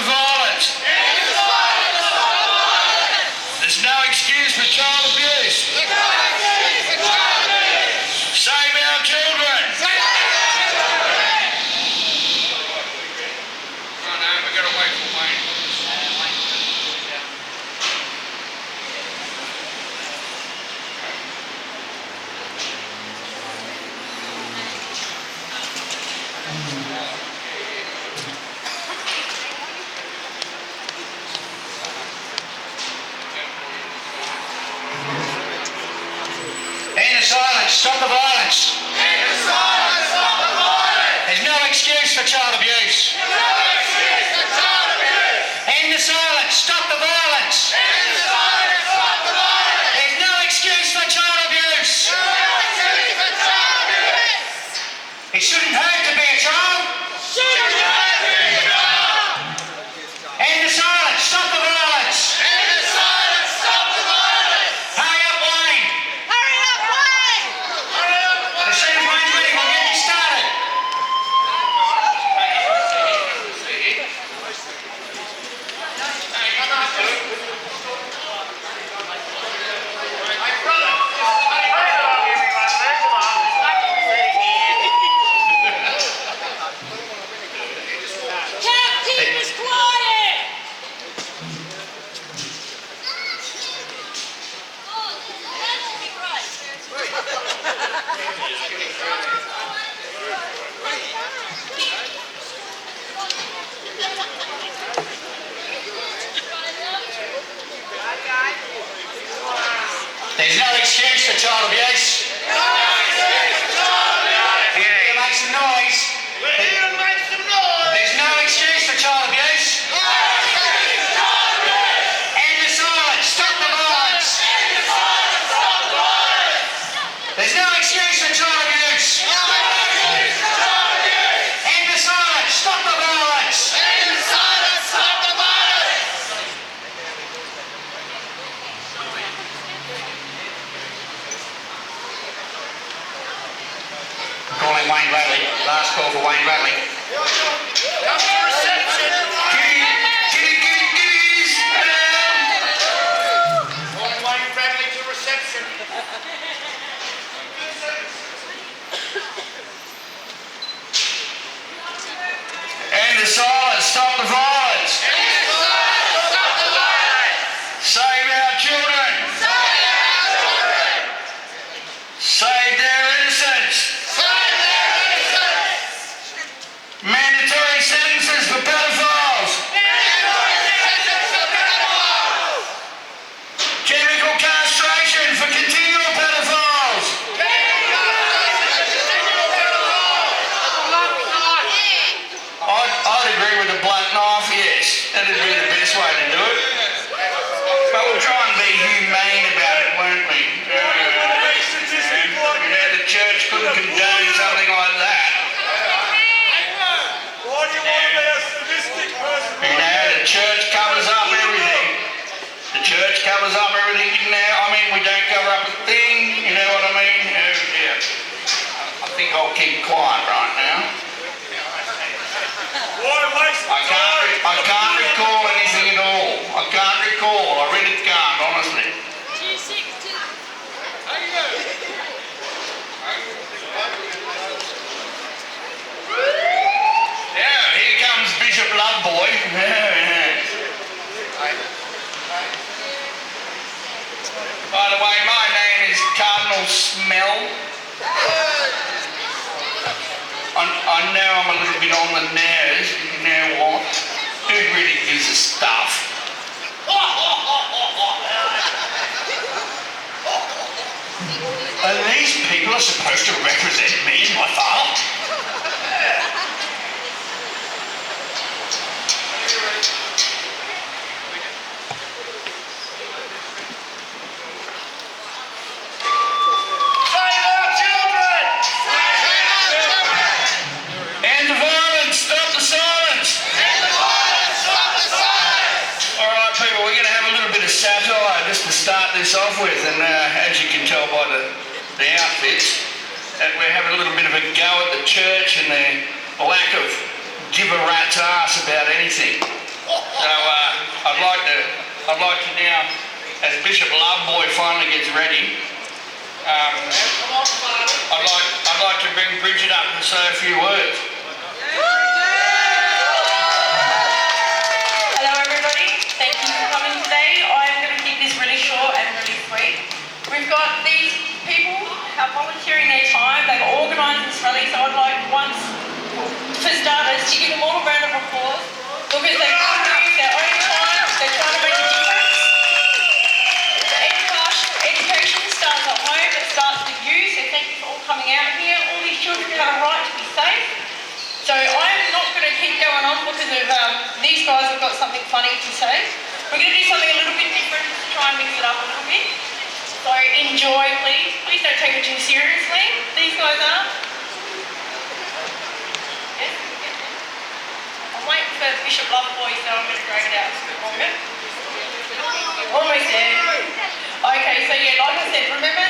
the violence. There's no excuse for child abuse. Save our children. Oh no, we've got to wait for Wayne. End the silence. Stop the violence. End the silence. Stop the violence. There's no excuse for child abuse. No excuse for child abuse. End the silence. Stop the violence. End the silence. Stop the violence. There's no excuse for child abuse. No excuse for child abuse. It shouldn't hurt to be a child. Shouldn't hurt to be a child. End the silence. Stop the violence. End the silence. Stop the violence. Hurry up, Wayne. Hurry up, Wayne. Hurry up, Wayne. As soon as Wayne's ready, we'll get you started. There's no excuse for child abuse. No excuse for child abuse. We're here to make some noise. We're here to make some noise. There's no excuse for child abuse. No excuse for child abuse. End the silence. Stop the violence. End the silence. Stop the violence. There's no excuse for child abuse. No excuse for child abuse. End the silence. Stop the violence. End the silence. Stop the violence. Calling Wayne Bradley. Last call for Wayne Bradley. Come to reception. Giddies. Calling Wayne Bradley to reception. End the silence. Stop the violence. End the silence. Stop the violence. Save our children. Save our children. Save their innocence. Save their innocence. Mandatory sentences for pedophiles. Mandatory sentences for pedophiles. Chemical castration for continual pedophiles. I'd agree with the blunt knife, yes. That'd be the best way to do it. But we'll try and be humane about it, won't we? The church couldn't condone something like that. Why do you want to be a sadistic person? The church covers up everything. The church covers up everything now. I mean, we don't cover up a thing, you know what I mean? Yeah. I think I'll keep quiet right now. Why waste time? I can't recall anything at all. I can't recall. I really can't, honestly. Yeah, here comes Bishop Loveboy. By the way, my name is Cardinal Smell. I know I'm a little bit on the nose, but you know what? Who really gives a stuff? And these people are supposed to represent me and my father? Save our children. Save our children. End the violence, stop the silence. End the violence. Stop the silence. All right, people, we're going to have a little bit of satire just to start this off with, and as you can tell by the outfits, that we're having a little bit of a go at the church and their lack of give a rat's ass about anything. So I'd like to now, as Bishop Loveboy finally gets ready, I'd like to bring Bridget up and say a few words. Hello everybody, thank you for coming today. I'm going to keep this really short and really sweet. We've got these people are volunteering their time, they've organised this rally, so I'd like once, for starters, to give them all a round of applause because they've used their own time, they're trying to make a difference. Education starts at home, it starts with you, so thank you for all coming out here. All these children have a right to be safe. So I'm not going to keep going on because of these guys have got something funny to say. We're going to do something a little bit different to try and mix it up a little bit. So enjoy, please. Please don't take it too seriously. These guys are. Yes? I'm waiting for Bishop Loveboy, so I'm going to drag it out a bit longer. Almost there. Okay, so yeah, like I said, remember,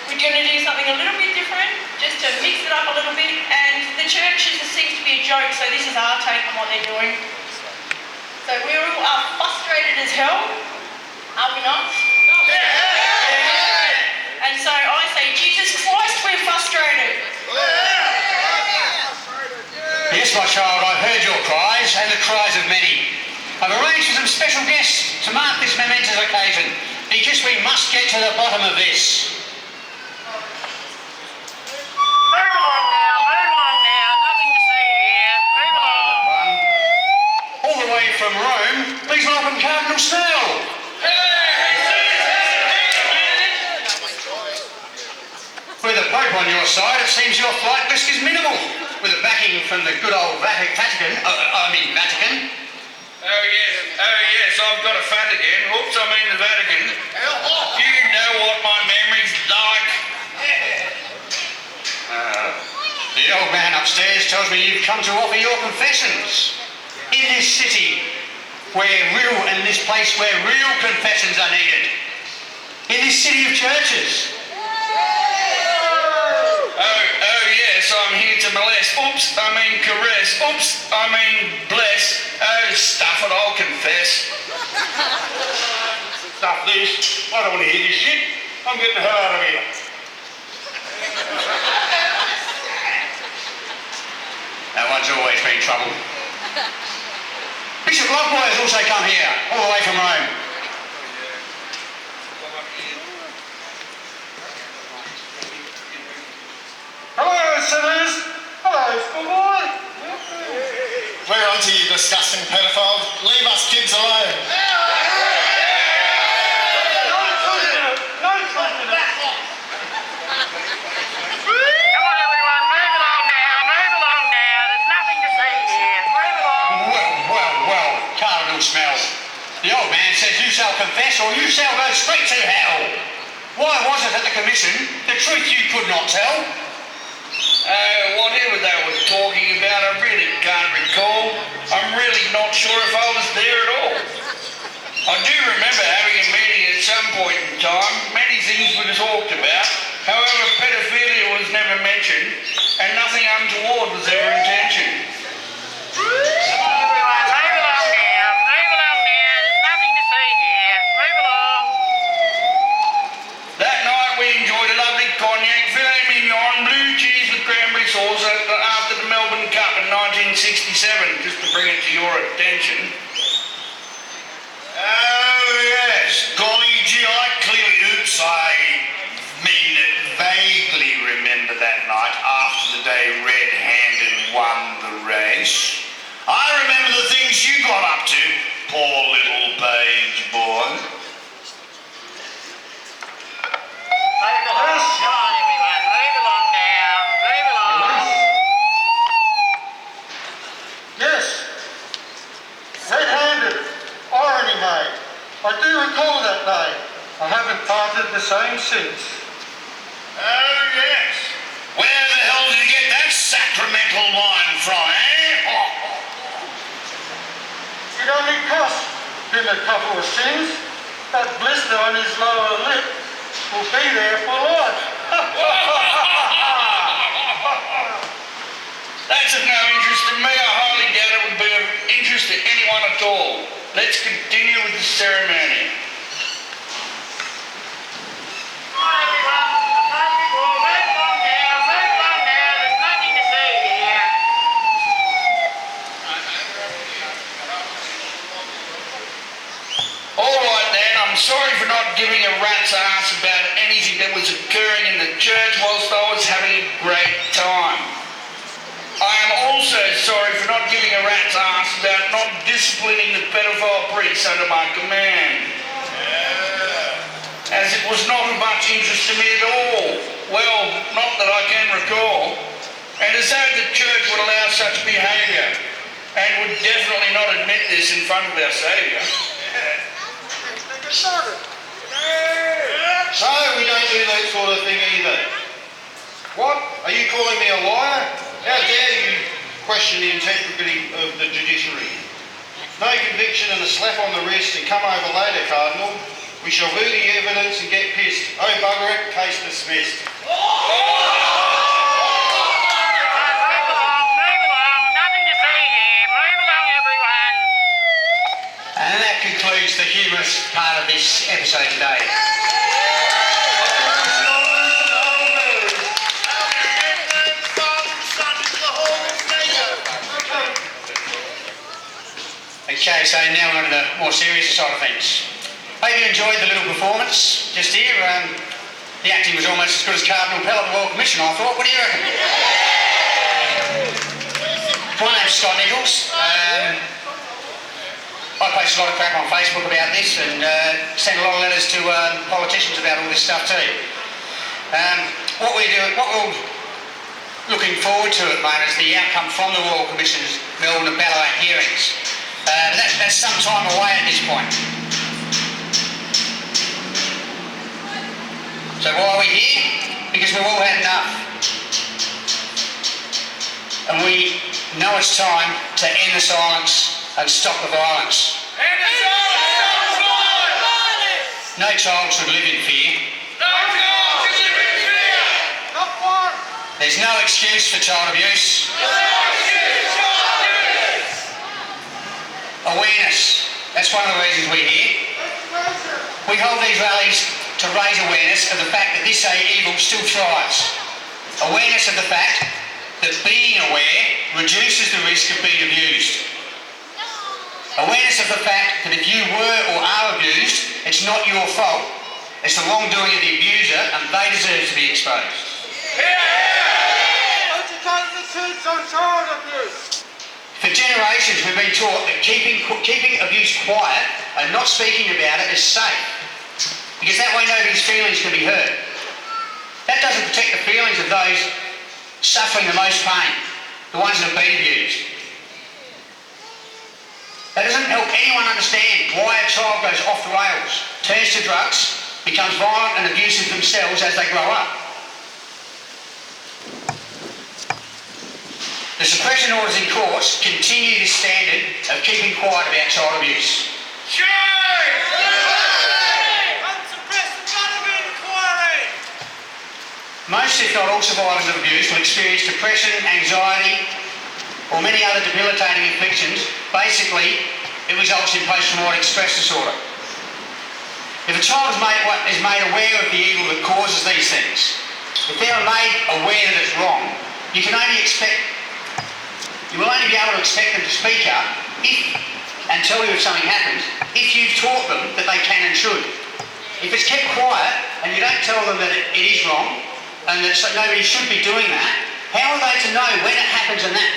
we're going to do something a little bit different, just to mix it up a little bit, and the church seems to be a joke, so this is our take on what they're doing. So we all are frustrated as hell, are we not? Yeah. And so I say, Jesus Christ, we're frustrated. Yes, my child, I've heard your cries and the cries of many. I've arranged for some special guests to mark this momentous occasion, because we must get to the bottom of this. Move along now, nothing to see here. Move along. All the way from Rome, please welcome Cardinal S.C.A.A.T. With the Pope on your side, it seems your flight risk is minimal. With a backing from the good old Vatican. Oh yes, I've got a Vatican. Oops, I mean the Vatican. You know what my memory's like. The old man upstairs tells me you've come to offer your confessions. In this city, in this place where real confessions are needed. In this city of churches. Oh yes, I'm here to molest. Oops, I mean caress. Oops, I mean bless. Oh, stuff it, I'll confess. Stuff this. I don't want to hear this shit. I'm getting the hell out of here. That one's always been trouble. Bishop Loveboy has also come here, all the way from Rome. Hello, sinners. Hello, schoolboy. We're on to you, disgusting pedophiles. Leave us kids alone. Come on everyone, move along now. There's nothing to see here. Move along. Well, Cardinal Smell. The old man says you shall confess or you shall go straight to hell. Why was it at the commission the truth you could not tell? Whatever they were talking about, I really can't recall. I'm really not sure if I was there at all. I do remember having a meeting at some point in time. Many things were talked about. However, pedophilia was never mentioned, and nothing untoward was ever intentioned. Come on everyone, move along now. There's nothing to see here. Move along. That night we enjoyed a lovely cognac, filet mignon, blue cheese with cranberry sauce after the Melbourne Cup in 1967, just to bring it to your attention. Oh, yes. Golly gee, I vaguely remember that night after the day red-handed won the race. I remember the things you got up to, poor little beige boy. Move along. Come on everyone, move along now. Move along. Yes. Red-handed. Irony, mate. I do recall that day. I haven't parted the same since. Oh, yes. Where the hell did you get that sacramental wine from, eh? It only cost him a couple of sins. That blister on his lower lip will be there for life. That's of no interest to me. I highly doubt it would be of interest to anyone anyone at all. Let's continue with the ceremony. Come on, everyone. The party will move along now. Move along now. There's nothing to see here. All right then, I'm sorry for not giving a rat's ass about anything that was occurring in the church whilst I was having a great time. I am also sorry for not giving a rat's ass about not disciplining the pedophile priests under my command. As it was not of much interest to me at all. Well, not that I can recall. And as though the church would allow such behaviour, and would definitely not admit this in front of our Saviour. No, we don't do that sort of thing either. What? Are you calling me a liar? How dare you question the integrity of the judiciary? No conviction and a slap on the wrist and come over later, Cardinal. We shall view the evidence and get pissed. Oh, bugger it, case dismissed. Move along. Nothing to see here. Move along, everyone. And that concludes the humorous part of this episode today. Okay, so now we're on to the more serious side of things. Hope you enjoyed the little performance just here. The acting was almost as good as Cardinal Pell at the Royal Commission, I thought. What do you reckon? My name's Scott Nichols. I post a lot of crap on Facebook about this and send a lot of letters to politicians about all this stuff too. What we're looking forward to at the moment is the outcome from the Royal Commission's Melbourne and Ballarat hearings. That's some time away at this point. So why are we here? Because we've all had enough. And we know it's time to end the silence and stop the violence. And the silence! No child should live in fear. No child should live in fear! Not one. There's no excuse for child abuse. Awareness. That's one of the reasons we're here. We hold these rallies to raise awareness of the fact that this evil still thrives. Awareness of the fact that being aware reduces the risk of being abused. Awareness of the fact that if you were or are abused, it's not your fault. It's the wrongdoing of the abuser and they deserve to be exposed. Educate the kids on child abuse. For generations we've been taught that keeping abuse quiet and not speaking about it is safe, because that way nobody's feelings can be hurt. That doesn't protect the feelings of those suffering the most pain, the ones that have been abused. That doesn't help anyone understand why a child goes off the rails, turns to drugs, becomes violent and abusive themselves as they grow up. The suppression orders in courts continue this standard of keeping quiet about child abuse. Most, if not all, survivors of abuse will experience depression, anxiety, or many other debilitating afflictions. Basically, it results in post-traumatic stress disorder. If a child is made aware of the evil that causes these things, if they are made aware that it's wrong, you will only be able to expect them to speak up and tell you if something happens if you've taught them that they can and should. If it's kept quiet and you don't tell them that it is wrong and that nobody should be doing that, how are they to know when it happens and that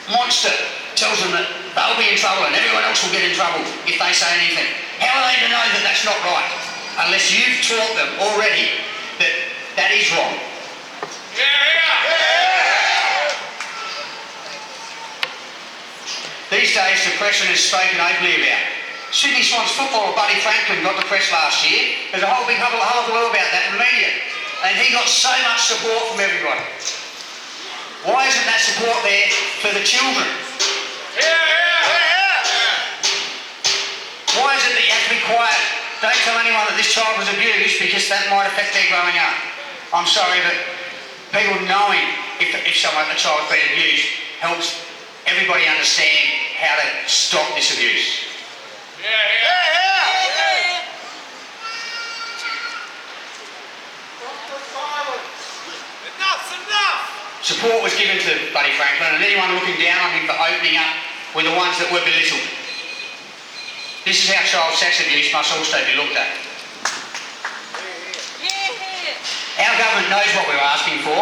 monster tells them that they'll be in trouble and everyone else will get in trouble if they say anything? How are they to know that that's not right unless you've taught them already that that is wrong? These days, depression is spoken openly about. Sydney Swans footballer Buddy Franklin got depressed last year. There's a whole big hullabaloo about that in the media. And he got so much support from everybody. Why isn't that support there for the children? Why is it that you have to be quiet? Don't tell anyone that this child was abused because that might affect their growing up. I'm sorry, but people knowing if a child's been abused helps everybody understand how to stop this abuse. Support was given to Buddy Franklin and anyone looking down on him for opening up were the ones that were belittled. This is how child sex abuse must also be looked at. Our government knows what we're asking for.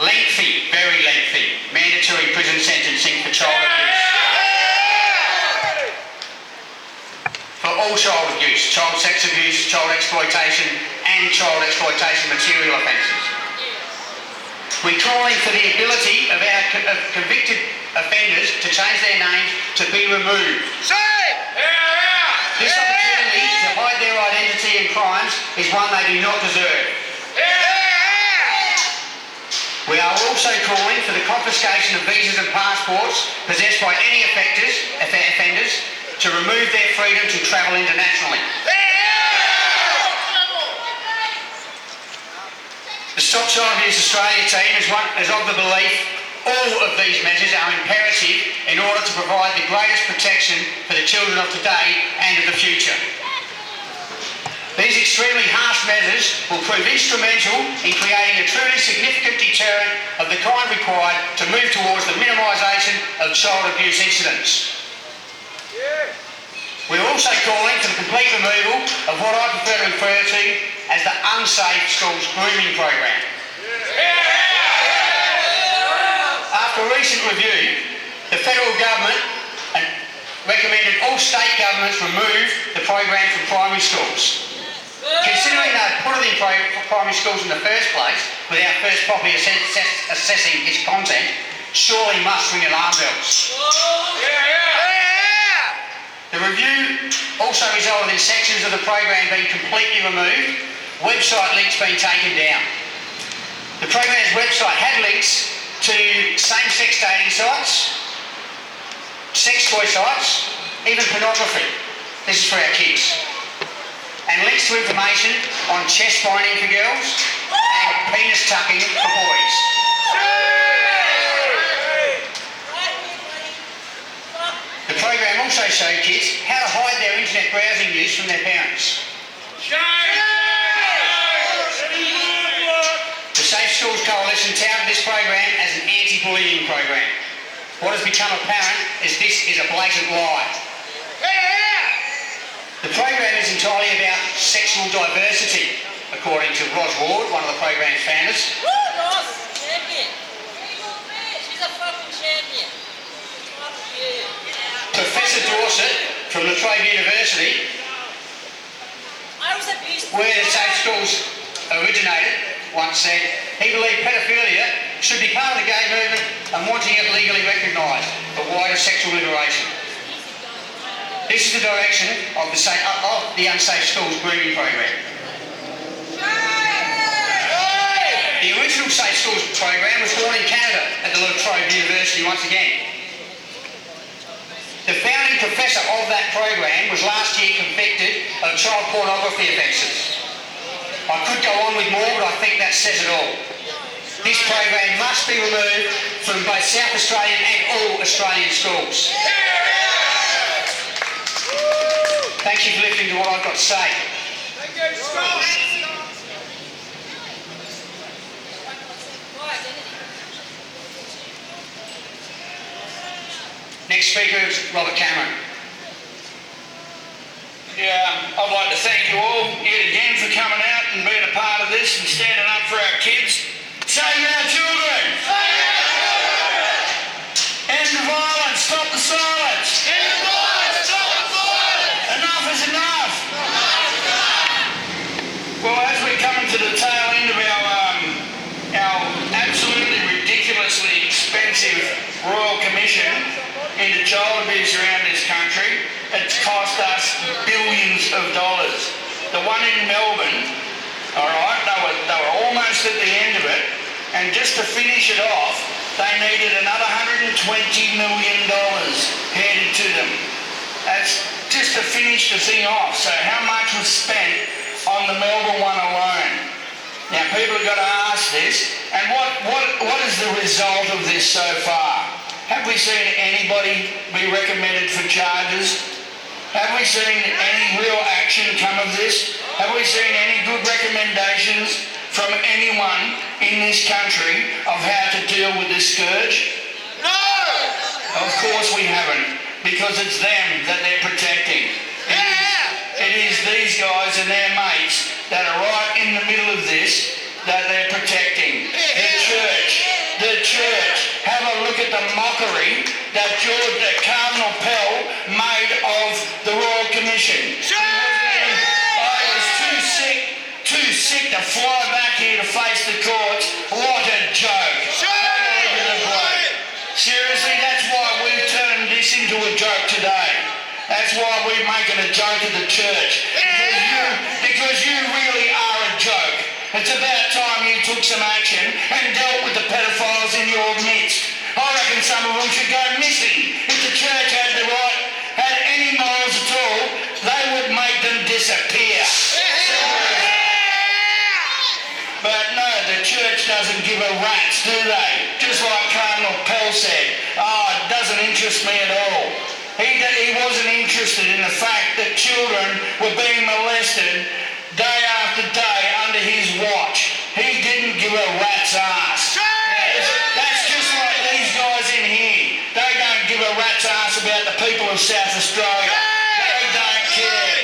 Lengthy, very lengthy, mandatory prison sentencing for child abuse. For all child abuse, child sex abuse, child exploitation and child exploitation material offences. We're calling for the ability of our convicted offenders to change their names to be removed. This opportunity to hide their identity and crimes is one they do not deserve. We are also calling for the confiscation of visas and passports possessed by any offenders to remove their freedom to travel internationally. The Stop Child Abuse Australia team is of the belief all of these measures are imperative in order to provide the greatest protection for the children of today and of the future. These extremely harsh measures will prove instrumental in creating a truly significant deterrent of the kind required to move towards the minimisation of child abuse incidents. We're also calling for the complete removal of what I prefer to refer to as the Unsafe Schools Grooming Program. After recent review, the federal government recommended all state governments remove the program from primary schools. Considering they put it in primary schools in the first place without first properly assessing its content, surely must ring alarm bells. The review also resulted in sections of the program being completely removed, website links being taken down. The program's website had links to same-sex dating sites, sex toy sites, even pornography. This is for our kids. And links to information on chest binding for girls and penis tucking for boys. The program also showed kids how to hide their internet browsing use from their parents. The Safe Schools Coalition touted this program as an anti-bullying program. What has become apparent is this is a blatant lie. The program is entirely about sexual diversity, according to Ros Ward, one of the program's founders. She's a fucking champion. Professor Dorset from La Trobe University, where the Safe Schools originated, once said he believed paedophilia should be part of the gay movement and wanting it legally recognised for wider sexual liberation. This is the direction of the Unsafe Schools Grooming Program. The original Safe Schools Program was born in Canada at the La Trobe University once again. The founding professor of that program was last year convicted of child pornography offences. I could go on with more, but I think that says it all. This program must be removed from both South Australian and all Australian schools. Thank you for listening to what I've got to say. Next speaker is Robert Cameron. Yeah, I'd like to thank you all yet again for coming out and being a part of this and standing up for our kids. Save our children! End the violence, stop the silence! Enough is enough! Well, as we're coming to the tail end of our absolutely ridiculously expensive Royal Commission into child abuse around this country, it's cost us billions of dollars. The one in Melbourne, all right, they were almost at the end of it, and just to finish it off, they needed another $120 million handed to them. That's just to finish the thing off. So how much was spent on the Melbourne one alone? Now people have got to ask this, and what is the result of this so far? Have we seen anybody be recommended for charges? Have we seen any real action come of this? Have we seen any good recommendations from anyone in this country of how to deal with this scourge? No! Of course we haven't, because it's them that they're protecting. It is these guys and their mates that are right in the middle of this that they're protecting. The church. Have a look at the mockery that Cardinal Pell made of the Royal Commission. I was too sick to fly back here to face the courts. What a joke. Seriously, that's why we've turned this into a joke today. That's why we're making a joke of the church. Because you really are a joke. It's about time you took some action and dealt with the pedophiles in your midst. I reckon some of them should go missing. If the church had any morals at all, they would make them disappear. But no, the church doesn't give a rat's, do they? Just like Cardinal Pell said, it doesn't interest me at all. He wasn't interested in the fact that children were being molested day after day under his watch. He didn't give a rat's ass. That's just like these guys in here. They don't give a rat's ass about the people of South Australia. They don't care.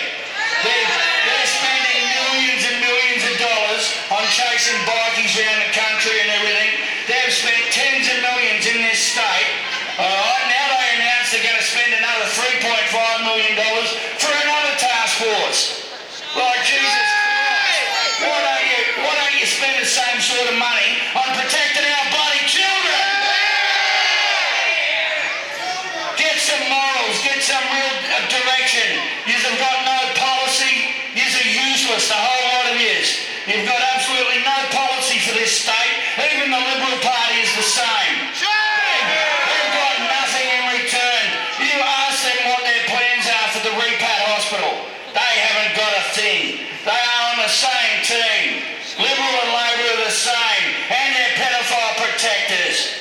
They're spending millions and millions of dollars on chasing bikies around the country and everything. They've spent tens of millions in this state. Alright, now they announce they're going to spend another $3.5 million for another task force. Like Jesus Christ, why don't you spend the same sort of money on protecting our bloody children? Get some morals, get some real direction. You've got no policy, you're useless, the whole lot of yous. You've got absolutely no policy for this state. Even the Liberal Party is the same. They've got nothing in return. You ask them what their plans are for the repat hospital. They haven't got a thing. They are on the same team. Liberal and Labor are the same. And they're pedophile protectors.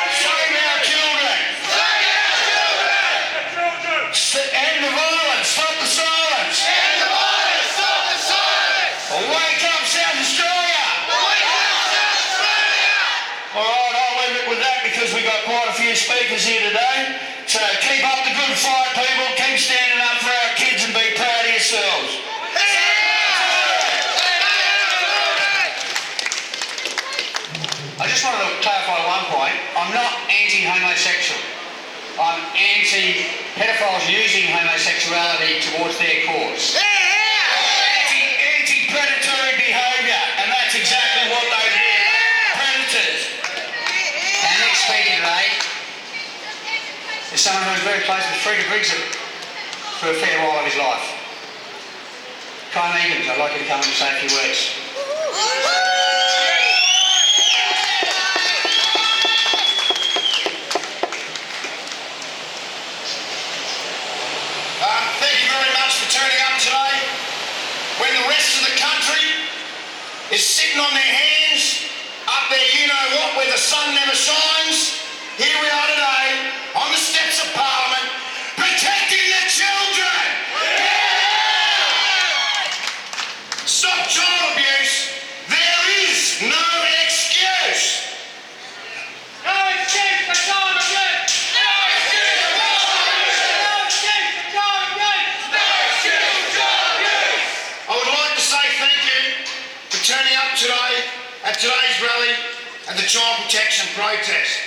Save our children. End the violence. Stop the silence. Wake up, South Australia! All right, I'll leave it with that because we've got quite a few speakers here today. So keep up the good fight, people. Keep standing up for our kids and be proud of yourselves. I just wanted to clarify one point. I'm not anti-homosexual. I'm anti-pedophiles using homosexuality towards their cause. Anti-predatory behaviour, and that's exactly what they do. Predators. Our next speaker today is someone who was very close with Freda Briggs for a fair while of his life. Kai Meagans, I'd like you to come and say a few words. Thank you very much for turning up today. When the rest of the country is sitting on their hands, up there you-know-what, where the sun never shines, here we are today, on the steps of Parliament, protecting the children! Stop child abuse. There is no excuse. No excuse for child abuse! No excuse for child abuse! No excuse for child abuse! No excuse for child abuse! I would like to say thank you for turning up today at today's rally and the child protection protest.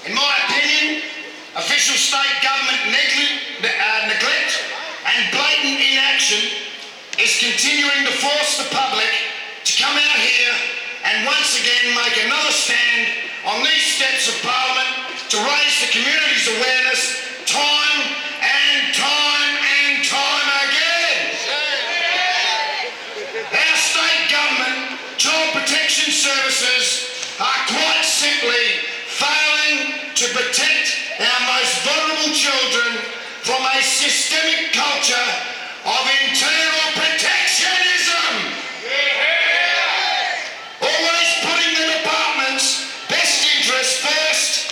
In my opinion, official state government neglect and blatant inaction is continuing to force the public to come out here and once again make another stand on these steps of Parliament to raise the community's awareness time and time and time again. Our state government child protection services are quite simply failing to protect our most vulnerable children from a systemic culture of internal protectionism. Always putting the department's best interests first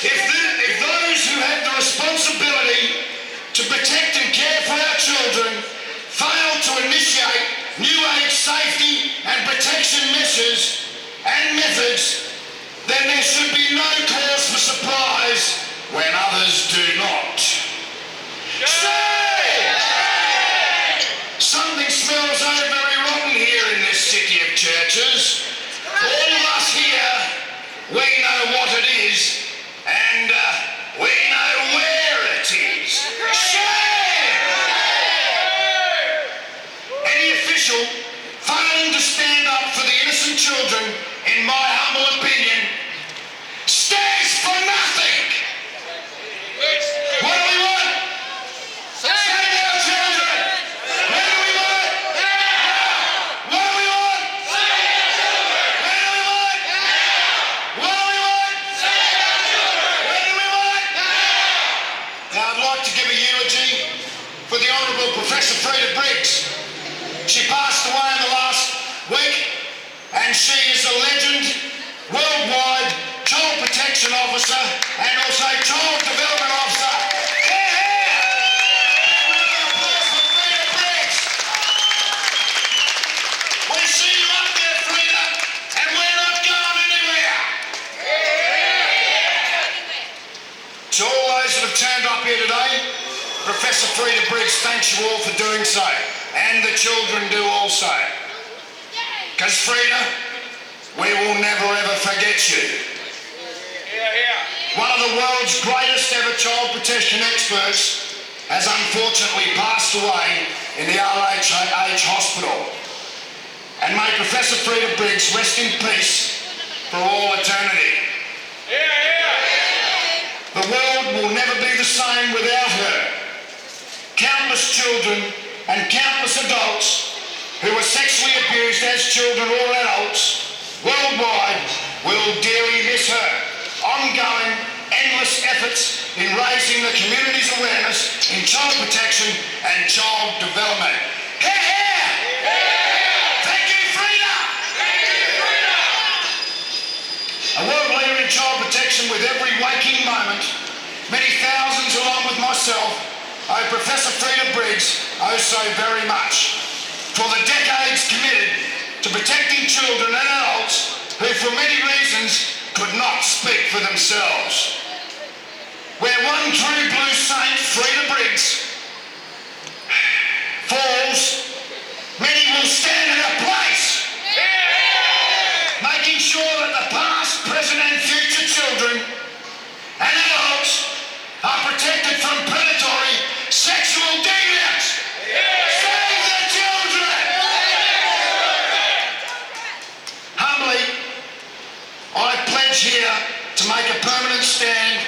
If those who have the responsibility to protect and care for our children fail to initiate new age safety and protection measures and methods, then there should be no cause for surprise when others do not. Something smells very rotten here in this city of churches. All of us here, we know what it is, and we know where it is. Any official failing to stand up for the innocent children, in my humble opinion, stands for nothing. What do we want? Save our children. When do we want it? Now. What do we want? Save our children. When do we want it? Now. What do we want? Save our children. When do we want it? Now. Now I'd like to give a eulogy for the Honourable Professor Freda Briggs. She passed away in the last week, and she is a legend, worldwide child protection officer and also child development officer. Applause for Freda Briggs. We see you up there, Freda, and we're not going anywhere. To all those that have turned up here today, Professor Freda Briggs thanks you all for doing so, and the children do also. Because Freda, we will never ever forget you. One of the world's greatest ever child protection experts has unfortunately passed away in the RHH hospital. And may Professor Freda Briggs rest in peace for all eternity. The world will never be the same without her. Countless children and countless adults who were sexually abused as children or adults worldwide will dearly miss her ongoing, endless efforts in raising the community's awareness in child protection and child development. Hear, hear! Thank you, Freda! A world leader in child protection with every waking moment, many thousands along with myself, owe Professor Freda Briggs so very much for the decades committed to protecting children and adults who for many reasons could not speak for themselves. Where one true blue saint, Freda Briggs, falls, many will stand in her place, making sure that the past, present and future children and adults are protected from predatory sexual deviants. Save the children! Humbly, I pledge here to make a permanent stand,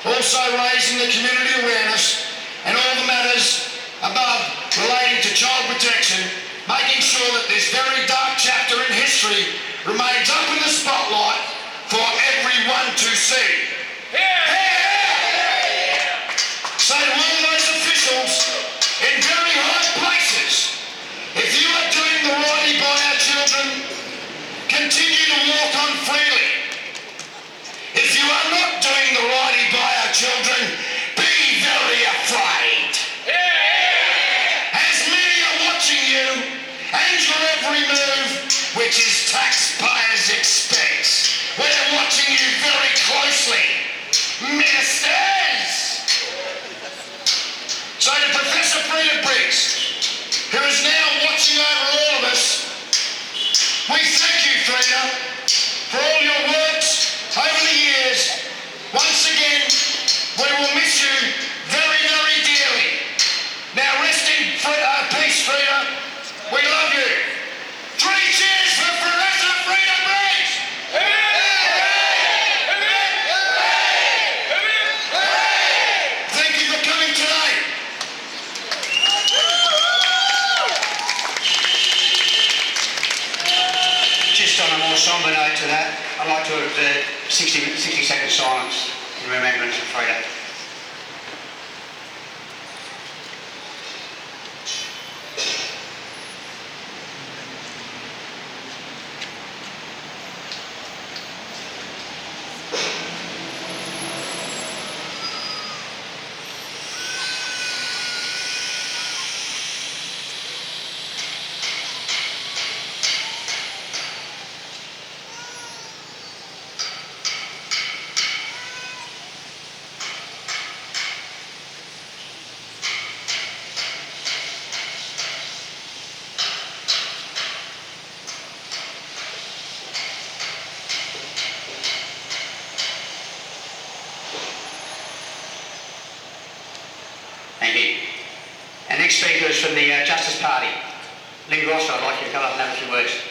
also raising the community awareness and all the matters above relating to child protection, making sure that this very dark chapter in history remains up in the spotlight for everyone to see. So to all those officials in very high places, if you are doing the righty by our children, continue to walk on freely. If you are not doing the righty by our children, be very afraid. As many are watching you and your every move, which is taxpayers' expense. We're watching you very closely. next speaker is from the Justice Party. Lynn Gross, I'd like you to come up and have a few words.